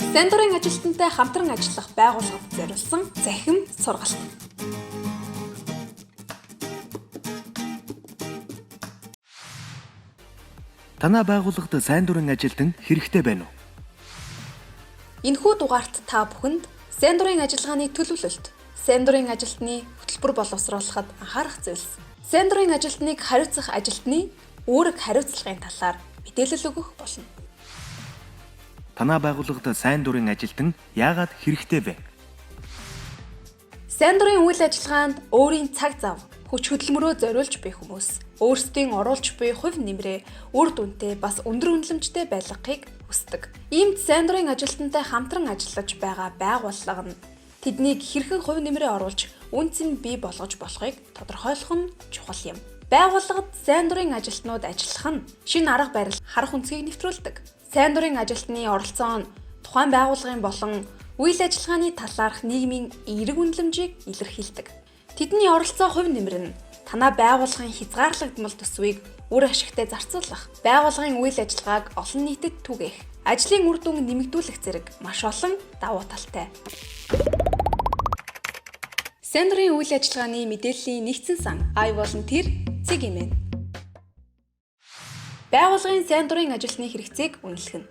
Сайн дурын ажилтнтай хамтран ажиллах байгууллагад зориулсан захим сургалт. Танай байгууллагад сайн дурын ажилтан хэрэгтэй байна уу? Энэхүү дугаарт та бүхэнд сайн дурын ажиллагааны төлөвлөлт, сайн дурын ажилтны хөтөлбөр боловсруулахад анхаарах зүйлс, сайн дурын ажилтныг хариуцах ажилтны үүрэг хариуцлагын талаар мэдээлэл өгөх болно. Танай байгууллагад сайн дурын ажилтан яагаад хэрэгтэй вэ? Сайн дурын үйл ажиллагаанд өөрийн цаг зав, хүч хөдөлмөрөө зориулж буй хүмүүс өөрсдийн оруулж буй хувь нэмрээ үр дүнтэй бас өндөр үнэлэмжтэй байлгахыг хүсдэг. Иймд сайн дурын ажилтнтай хамтран ажиллаж байгаа байгууллага нь тэднийг хэрхэн хувь нэмрээ оруулж үнц нь бий болгож болохыг тодорхойлох нь чухал юм. Байгууллагад сайн дурын ажилтнууд ажиллах нь шинэ арга барил, харах үнцгийг нэвтрүүлдэг. Сайн дурын ажилтны оролцоо нь тухайн байгууллагын болон үйл ажиллагааны талаарх нийгмийн эерэг үнэлэмжийг илэрхийлдэг. Тэдний оролцоо хувь нэмэр нь танай байгууллагын хязгаарлагдмал төсвийг үр ашигтай зарцуулах, байгууллагын үйл ажиллагааг олон нийтэд түгээх, ажлын үр дүн нэмэгдүүлэх зэрэг маш олон давуу талтай. Сайн дурын үйл ажиллагааны мэдээллийн нэгдсэн сан I Volunteer цэгийн. Байгууллагын сайн дурын ажилтны хэрэгцээг үнэлэх нь.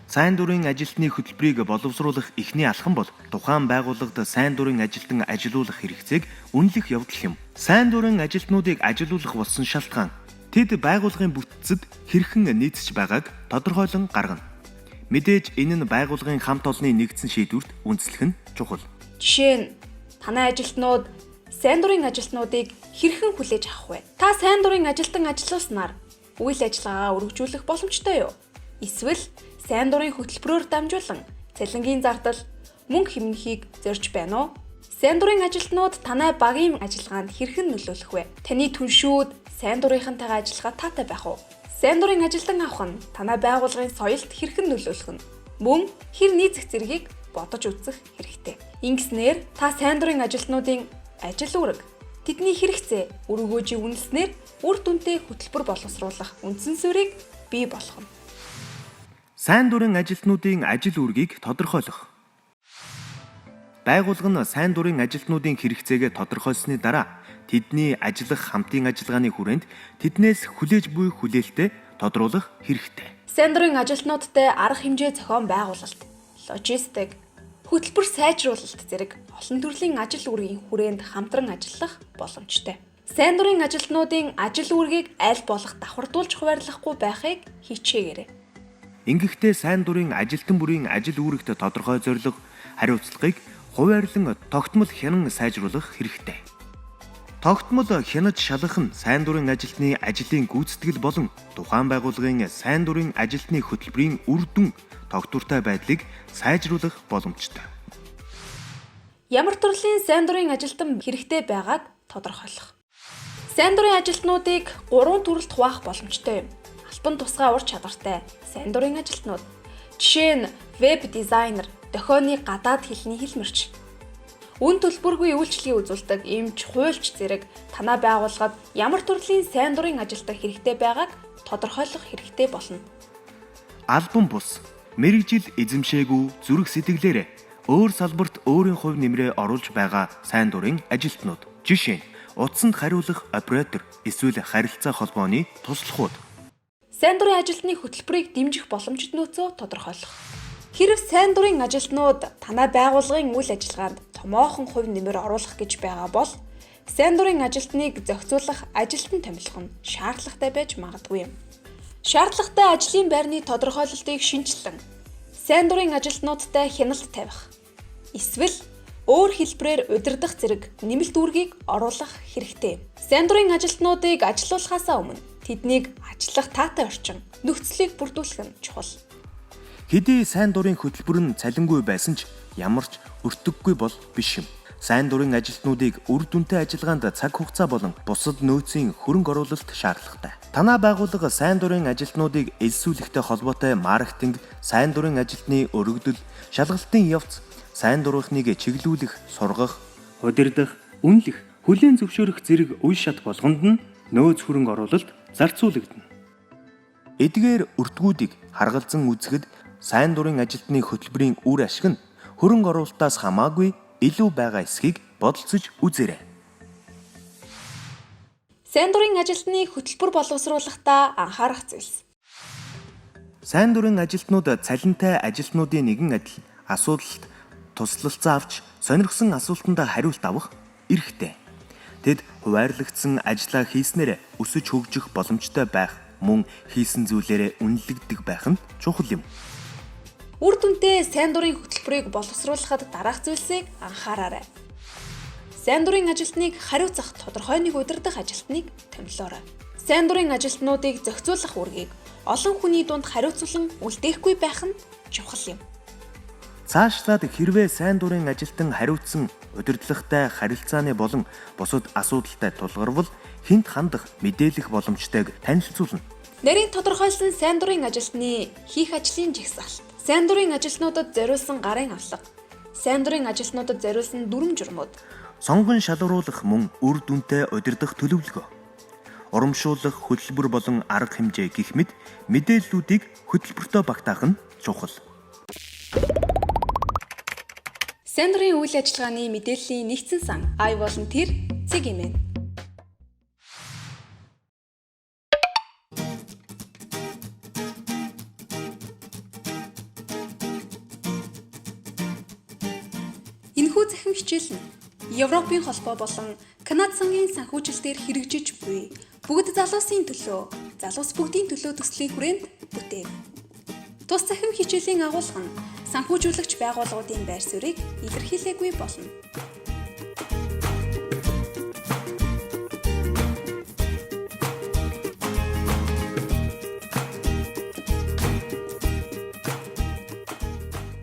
Сайн дурын ажилтны хөтөлбөрийг боловсруулах эхний алхам бол тухайн байгууллагад сайн дурын ажилтан ажилуулах хэрэгцээг үнэлэх явдал юм. Сайн дурын ажилтнуудыг ажилуулах болсон шалтгаан тэд байгууллагын бүтцэд хэрхэн нийцэж байгааг тодорхойлон гаргана. Мэдээж энэ нь байгууллагын хамт олонны нэгдсэн шийдвэрт үндэслэх нь чухал. Жишээ нь танай ажилтнууд сайн дурын ажилтнуудыг хэрхэн хүлээж авах вэ? Та сайн дурын ажилтан ажиллуулснаар үйл ажиллагаагаа өргөжүүлэх боломжтой юу? Эсвэл сайн дурын хөтөлбөрөөр дамжуулан цалингийн зардал, мөнгө хэмнэхийг зорж байна уу? Сайн дурын ажилтнууд танай багийн ажиллагаанд хэрхэн нөлөөлөх вэ? Таны түншүүд сайн дурынхантайгаа ажиллахад таатай байх уу? Сайн дурын ажилтан авах нь танай байгууллагын соёлд хэрхэн нөлөөлөх нь? Мөн хэр нийцэх зэргийг бодож үзэх хэрэгтэй. Ингэснээр та сайн дурын ажилтнуудын ажил үүрэг, тэдний хэрэгцээ, өргөөжийг үнэлснээр үр дүнтэй хөтөлбөр боловсруулах үндсэн суурийг бий болгоно. Сайн дурын ажилтнуудын ажил үүргийг тодорхойлох. Байгууллага нь сайн дурын ажилтнуудын хэрэгцээгээ тодорхойлсны дараа тэдний ажиллах хамтын ажиллагааны хүрээнд тэднээс хүлээж буй хүлээлтээ тодруулах хэрэгтэй. Сайн дурын ажилтнуудтай арга хэмжээ зохион байгуулалт, логистик, хөтөлбөр сайжруулалт зэрэг олон төрлийн ажил үүргийн хүрээнд хамтран ажиллах боломжтой. Сайн дурын ажилтнуудын ажил үүргийг аль болох давхардуулж хуваарлахгүй байхыг хичээгээрэй. Ингэхдээ сайн дурын ажилтан бүрийн ажил үүрэгт тодорхой зорилго, хариуцлагыг хуваарлан тогтмол хянан сайжруулах хэрэгтэй. Тогтмол хянаж шалгах нь сайн дурын ажилтны ажлын гүйцэтгэл болон тухайн байгууллагын сайн дурын ажилтны хөтөлбөрийн үр дүн тогтвортой байдлыг сайжруулах боломжтой. Ямар төрлийн сайн дурын ажилтан хэрэгтэй байгааг тодорхойлох. Сайн дурын ажилтнуудыг 3 төрөлд хуваах боломжтой юм. Албан тусгай ур чадвартай сайн дурын ажилтнууд. Жишээ нь веб дизайнер, дохионы гадаад хэлний хэлмэрч. Үн төлбөргүй үйлчлэгийг үзүүлдэг эмч, хуульч зэрэг танай байгууллагад ямар төрлийн сайн дурын ажилтан хэрэгтэй байгааг тодорхойлох хэрэгтэй болно. Албан бус, мэрэгжил эзэмшээгүй зүрх сэтгэлээрээ өөр салбарт өөрийн хувь нэмрээ оруулж байгаа сайн дурын ажилтнууд. Жишээ нь утсанд хариулах оператор, эсвэл харилцаа холбооны туслахууд. Сайн дурын ажилтны хөтөлбөрийг дэмжих боломжит нөөцөө тодорхойлох. Хэрэв сайн дурын ажилтнууд танай байгууллагын үйл ажиллагаанд томоохон хувь нэмэр оруулах гэж байгаа бол сайн дурын ажилтныг зохицуулах ажилтан томилго нь шаардлагатай байж магадгүй юм. Шаардлагатай ажлын байрны тодорхойлолтыг шинжилэн сайн дурын ажилтнуудтай хяналт тавих. Эсвэл өөр хэлбэрээр удирдах зэрэг нэмэлт үүргийг оруулах хэрэгтэй. Сайн дурын ажилтнуудыг ажилуулахаасаа өмнө тэднийг ажиллах таатай орчин, нөхцөлийг бүрдүүлэх нь чухал. Хэдий сайн дурын хөтөлбөр нь цалингүй байсан ч ямар ч өртөггүй бол биш юм. Сайн дурын ажилтнуудыг үр дүнтэй ажиллагаанд цаг хугацаа болон бусад нөөцийн хөрөнгө оруулалт шаардлагатай. Танай байгууллага сайн дурын ажилтнуудыг элсүүлэхтэй холбоотой маркетинг, сайн дурын ажилтны өргөдөл, шалгалтын явц, сайн дурынхныг чиглүүлэх, сургах, удирдах, үнэлэх, хүлээн зөвшөөрөх зэрэг үе шат болгонд нь нөөц хөрөнгө оруулалт зарцуулагдана. Эдгээр өртгүүдийг харгалзан үзэхэд сайн дурын ажилтны хөтөлбөрийн үр ашиг нь хөрөнгө оруулалтаас хамаагүй илүү байгаа эсхийг бодолцож үзээрэй. Сайн дурын ажилтны хөтөлбөр боловсруулахдаа анхаарах зүйлс. Сайн дурын ажилтнууд цалинтай ажилтнуудын нэгэн адил асуудалд туслалцаа авч сонирхсон асуултанд хариулт авах эрхтэй. Тэд хуваарлагдсан ажлаа хийснээр өсөж хөгжих боломжтой байх, мөн хийсэн зүйлээрээ үнэлэгдэх байх нь чухал юм. Үр дүнтэй сайн дурын хөтөлбөрийг боловсруулахад дараах зүйлсийг анхаараарай. Сайн дурын ажилтныг хариуцах тодорхой нэг удирдах ажилтныг томилоорой. Сайн дурын ажилтнуудыг зохицуулах үүргийг олон хүний дунд хариуцуулан үлдээхгүй байх нь чухал юм. Цаашлаад хэрвээ сайн дурын ажилтан хариуцсан удирдлагатай харилцааны болон бусад асуудалтай тулгарвал хэнд хандах мэдээлэх боломжтойг танилцуулна. Нарийн тодорхойлсон сайн дурын ажилтны хийх ажлын жагсаалт, сайн дурын ажилтнуудад зориулсан гарын авлага, сайн дурын ажилтнуудад зориулсан дүрм журмууд, сонгон шалгаруулах мөн үр дүнтэй удирдах төлөвлөгөө, урамшуулах хөтөлбөр болон арга хэмжээ гэх мэт мэдээллүүдийг хөтөлбөртөө багтаах нь чухал. Сайн дурын үйл ажиллагааны мэдээллийн нэгдсэн сан iVolunteer CGMN. Энэхүү захин хичээл нь Европын холбоо болон Канада сангийн санхүүжилтээр хэрэгжиж буй бүгд залуусын төлөө, залуус бүгдийн төлөө төслийн хүрээнд бүтээв. Тус захин хичээлийн агуулга нь санхүүжүүлэгч байгууллагуудын байр суурийг илэрхийлээгүй болно.